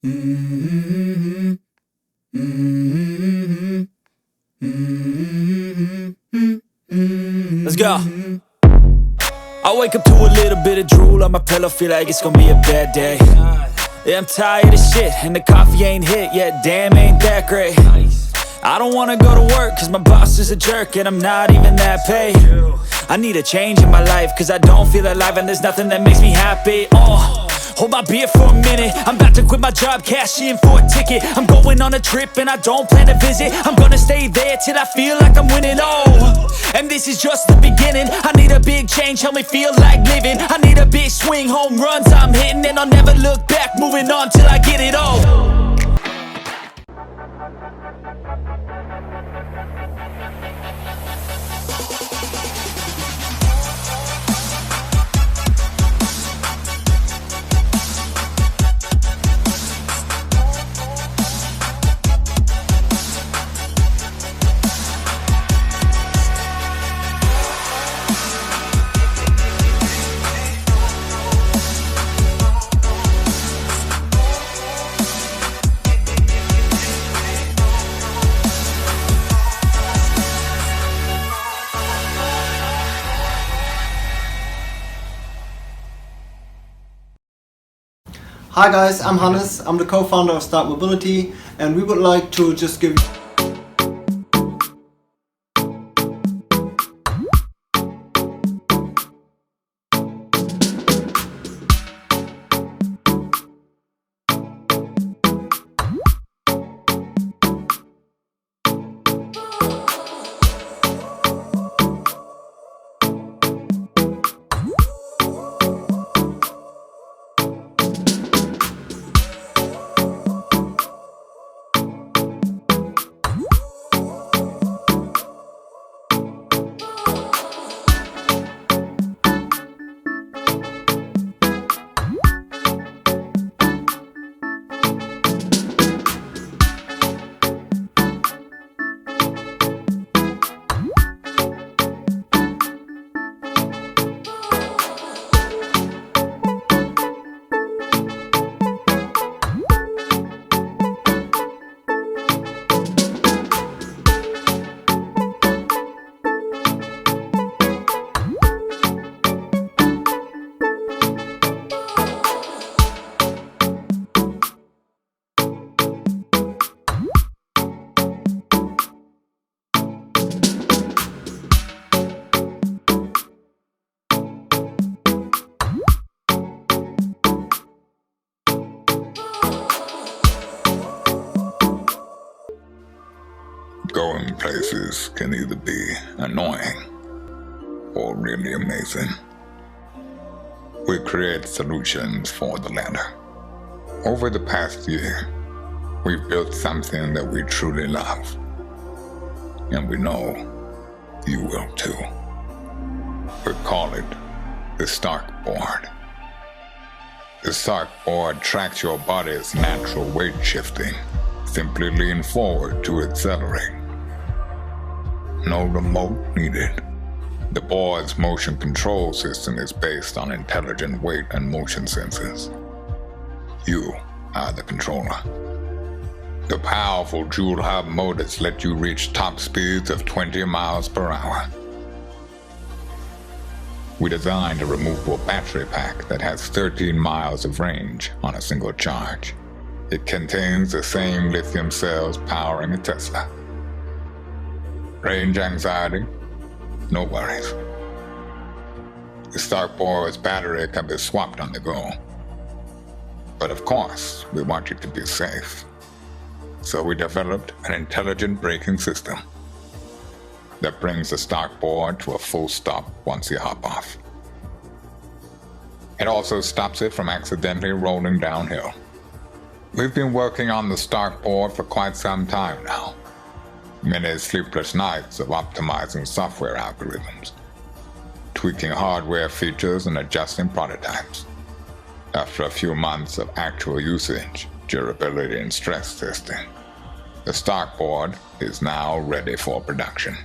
Mm-hmm. Mm-hmm. Mm-hmm. Let's go. I wake up to a little bit of drool on my pillow, feel like it's gonna be a bad day. Yeah, I'm tired of shit, and the coffee ain't hit yet, damn, ain't that great. I don't wanna go to work, cause my boss is a jerk, and I'm not even that paid. I need a change in my life, cause I don't feel alive, and there's nothing that makes me happy. Hold my beer for a minute, I'm about to quit my job, cash in for a ticket. I'm going on a trip and I don't plan to visit. I'm gonna stay there till I feel like I'm winning, and this is just the beginning. I need a big change, help me feel like living. I need a big swing, home runs I'm hitting, and I'll never look back, moving on till I get it all. Hi guys, I'm Hannes, I'm the co-founder of Starkboard, and we would like to just give Going places can either be annoying or really amazing. We create solutions for the latter. Over the past year, we've built something that we truly love, and we know you will too. We call it the Starkboard. The Starkboard tracks your body's natural weight shifting. Simply lean forward to accelerate. No remote needed. The board's motion control system is based on intelligent weight and motion sensors. You are the controller. The powerful dual hub motors let you reach top speeds of 20 miles per hour. We designed a removable battery pack that has 13 miles of range on a single charge. It contains the same lithium cells powering a Tesla. Range anxiety? No worries. The Starkboard's battery can be swapped on the go. But of course, we want you to be safe. So we developed an intelligent braking system that brings the Starkboard to a full stop once you hop off. It also stops it from accidentally rolling downhill. We've been working on the Starkboard for quite some time now. Many sleepless nights of optimizing software algorithms, tweaking hardware features and adjusting prototypes. After a few months of actual usage, durability and stress testing, the Starkboard is now ready for production.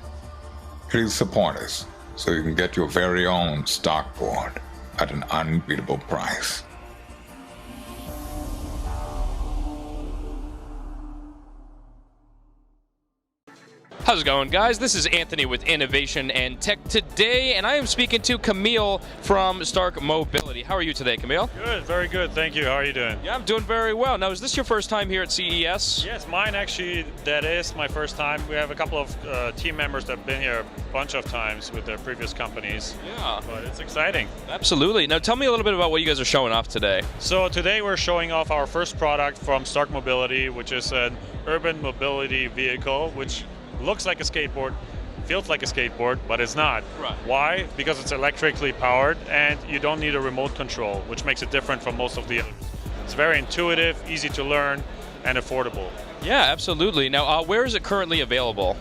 Please support us so you can get your very own Starkboard at an unbeatable price. How's it going, guys? This is Anthony with Innovation and Tech Today, and I am speaking to Camille from Stark Mobility. How are you today, Camille? Good, very good. Thank you. How are you doing? Yeah, I'm doing very well. Now, is this your first time here at CES? Yes, mine actually, that is my first time. We have a couple of team members that have been here a bunch of times with their previous companies. Yeah. But it's exciting. Absolutely. Now, tell me a little bit about what you guys are showing off today. So today we're showing off our first product from Stark Mobility, which is an urban mobility vehicle, which looks like a skateboard, feels like a skateboard, but it's not. Right. Why? Because it's electrically powered and you don't need a remote control, which makes it different from most of the others. It's very intuitive, easy to learn, and affordable. Yeah, absolutely. Now, where is it currently available?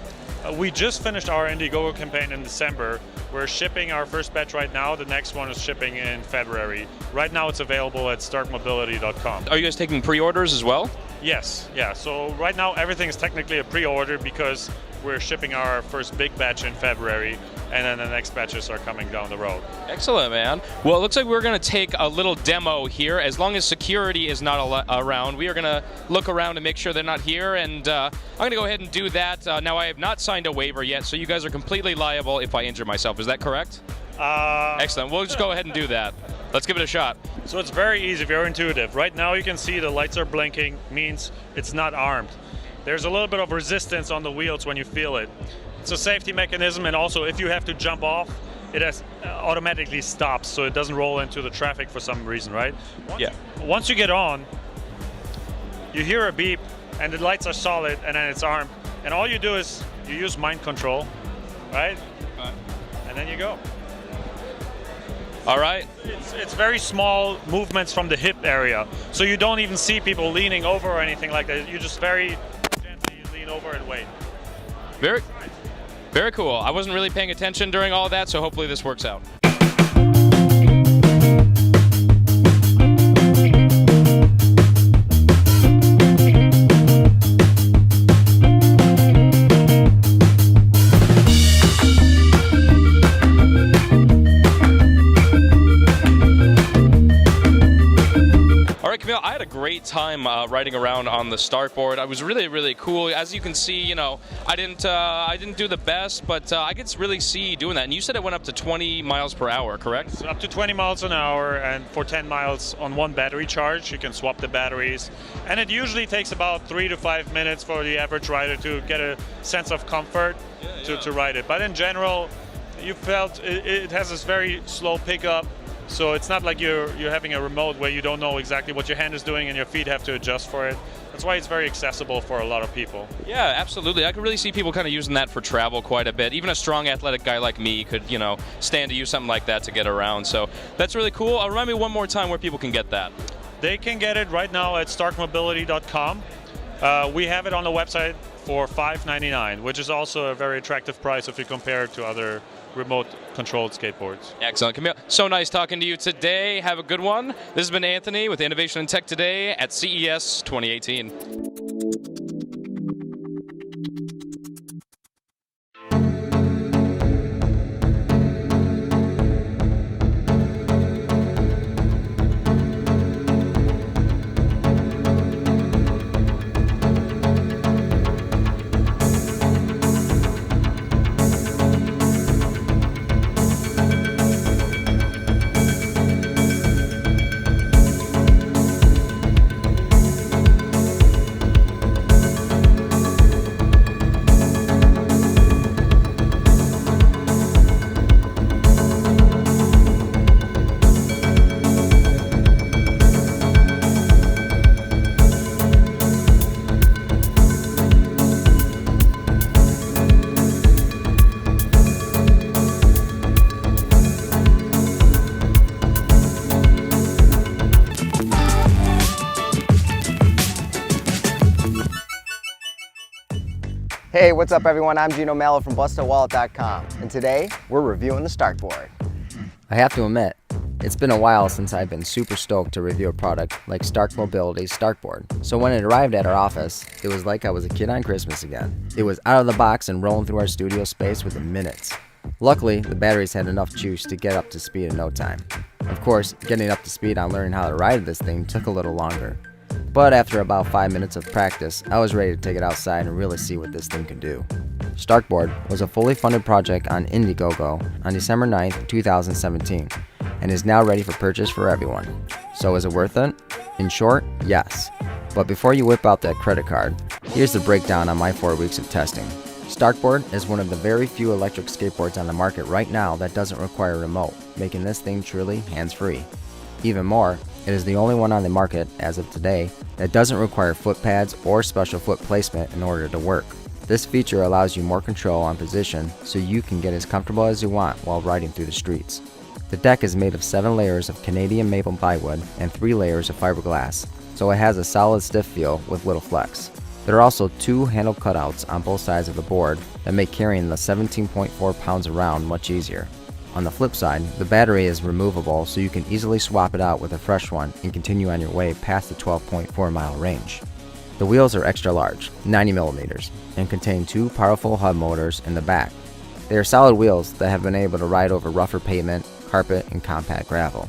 We just finished our Indiegogo campaign in December. We're shipping our first batch right now. The next one is shipping in February. Right now it's available at starkmobility.com. Are you guys taking pre-orders as well? Yes, yeah. So right now everything is technically a pre-order because we're shipping our first big batch in February, and then the next batches are coming down the road. Excellent, man. Well, it looks like we're going to take a little demo here. As long as security is not around, we are going to look around and make sure they're not here, and I'm going to go ahead and do that. Now, I have not signed a waiver yet, so you guys are completely liable if I injure myself. Is that correct? Excellent. We'll just go ahead and do that. Let's give it a shot. So it's very easy, very intuitive. Right now you can see the lights are blinking, means it's not armed. There's a little bit of resistance on the wheels when you feel it. It's a safety mechanism, and also if you have to jump off, it has automatically stops, so it doesn't roll into the traffic for some reason, right? Once you get on, you hear a beep, and the lights are solid, and then it's armed. And all you do is you use mind control, right? And then you go. All right. It's very small movements from the hip area, so you don't even see people leaning over or anything like that. You just very gently lean over and wait. Very cool. I wasn't really paying attention during all of that, so hopefully this works out. Camille, I had a great time riding around on the Starkboard. It was really, really cool. As you can see, you know, I didn't do the best, but I could really see doing that. And you said it went up to 20 miles per hour, correct? So up to 20 miles an hour, and for 10 miles on one battery charge, you can swap the batteries. And it usually takes about 3 to 5 minutes for the average rider to get a sense of comfort to ride it. But in general, you felt it has this very slow pickup. So it's not like you're having a remote where you don't know exactly what your hand is doing and your feet have to adjust for it. That's why it's very accessible for a lot of people. Yeah, absolutely. I could really see people kind of using that for travel quite a bit. Even a strong athletic guy like me could, you know, stand to use something like that to get around. So that's really cool. Remind me one more time where people can get that. They can get it right now at starkmobility.com. We have it on the website for $5.99, which is also a very attractive price if you compare it to other remote-controlled skateboards. Excellent. Camille, so nice talking to you today. Have a good one. This has been Anthony with Innovation and Tech Today at CES 2018. Hey, what's up everyone? I'm Gino Mello from BustedWallet.com, and today we're reviewing the Starkboard. I have to admit, it's been a while since I've been super stoked to review a product like Stark Mobility's Starkboard. So when it arrived at our office, it was like I was a kid on Christmas again. It was out of the box and rolling through our studio space within minutes. Luckily, the batteries had enough juice to get up to speed in no time. Of course, getting up to speed on learning how to ride this thing took a little longer. But after about 5 minutes of practice, I was ready to take it outside and really see what this thing could do. Starkboard was a fully funded project on Indiegogo on December 9th, 2017, and is now ready for purchase for everyone. So is it worth it? In short, yes. But before you whip out that credit card, here's the breakdown on my 4 weeks of testing. Starkboard is one of the very few electric skateboards on the market right now that doesn't require a remote, making this thing truly hands-free. Even more, it is the only one on the market, as of today, that doesn't require foot pads or special foot placement in order to work. This feature allows you more control on position so you can get as comfortable as you want while riding through the streets. The deck is made of 7 layers of Canadian maple plywood and 3 layers of fiberglass, so it has a solid stiff feel with little flex. There are also 2 handle cutouts on both sides of the board that make carrying the 17.4 pounds around much easier. On the flip side, the battery is removable so you can easily swap it out with a fresh one and continue on your way past the 12.4 mile range. The wheels are extra large, 90mm, and contain 2 powerful hub motors in the back. They are solid wheels that have been able to ride over rougher pavement, carpet, and compact gravel.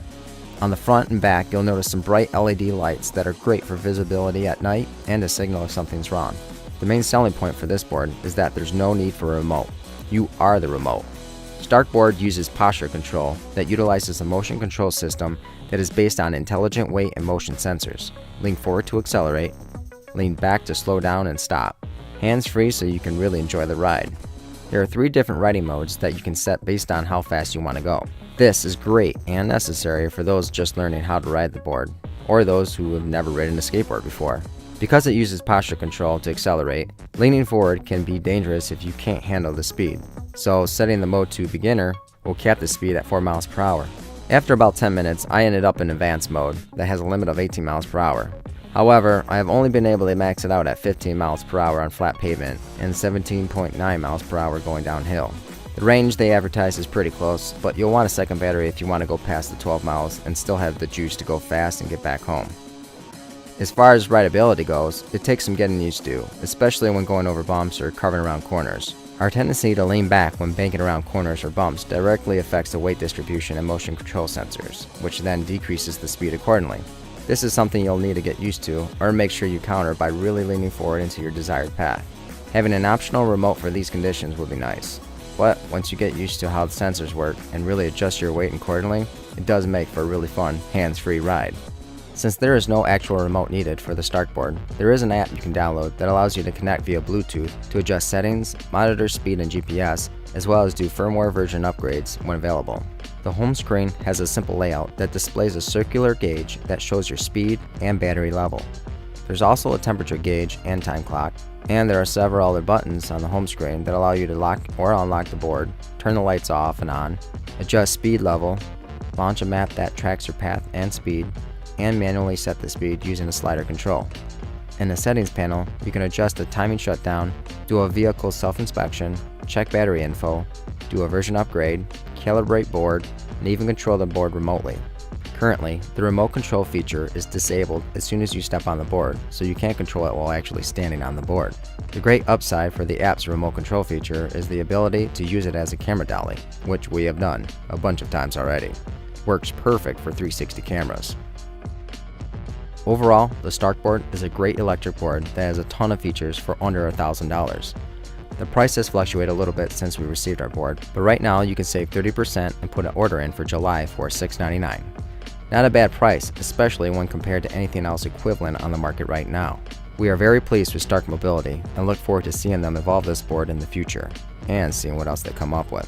On the front and back, you'll notice some bright LED lights that are great for visibility at night and to signal if something's wrong. The main selling point for this board is that there's no need for a remote. You are the remote. Starkboard uses posture control that utilizes a motion control system that is based on intelligent weight and motion sensors. Lean forward to accelerate, lean back to slow down and stop. Hands-free so you can really enjoy the ride. There are 3 different riding modes that you can set based on how fast you want to go. This is great and necessary for those just learning how to ride the board, or those who have never ridden a skateboard before. Because it uses posture control to accelerate, leaning forward can be dangerous if you can't handle the speed. So setting the mode to beginner will cap the speed at 4 miles per hour. After about 10 minutes, I ended up in advanced mode that has a limit of 18 miles per hour. However, I have only been able to max it out at 15 miles per hour on flat pavement and 17.9 miles per hour going downhill. The range they advertise is pretty close, but you'll want a second battery if you want to go past the 12 miles and still have the juice to go fast and get back home. As far as rideability goes, it takes some getting used to, especially when going over bumps or carving around corners. Our tendency to lean back when banking around corners or bumps directly affects the weight distribution and motion control sensors, which then decreases the speed accordingly. This is something you'll need to get used to, or make sure you counter by really leaning forward into your desired path. Having an optional remote for these conditions would be nice. But once you get used to how the sensors work and really adjust your weight accordingly, it does make for a really fun, hands-free ride. Since there is no actual remote needed for the Starkboard, there is an app you can download that allows you to connect via Bluetooth to adjust settings, monitor speed and GPS, as well as do firmware version upgrades when available. The home screen has a simple layout that displays a circular gauge that shows your speed and battery level. There's also a temperature gauge and time clock, and there are several other buttons on the home screen that allow you to lock or unlock the board, turn the lights off and on, adjust speed level, launch a map that tracks your path and speed, and manually set the speed using a slider control. In the settings panel, you can adjust the timing shutdown, do a vehicle self-inspection, check battery info, do a version upgrade, calibrate board, and even control the board remotely. Currently, the remote control feature is disabled as soon as you step on the board, so you can't control it while actually standing on the board. The great upside for the app's remote control feature is the ability to use it as a camera dolly, which we have done a bunch of times already. Works perfect for 360 cameras. Overall, the Starkboard is a great electric board that has a ton of features for under $1,000. The price has fluctuated a little bit since we received our board, but right now you can save 30% and put an order in for July for $699. Not a bad price, especially when compared to anything else equivalent on the market right now. We are very pleased with Stark Mobility and look forward to seeing them evolve this board in the future, and seeing what else they come up with.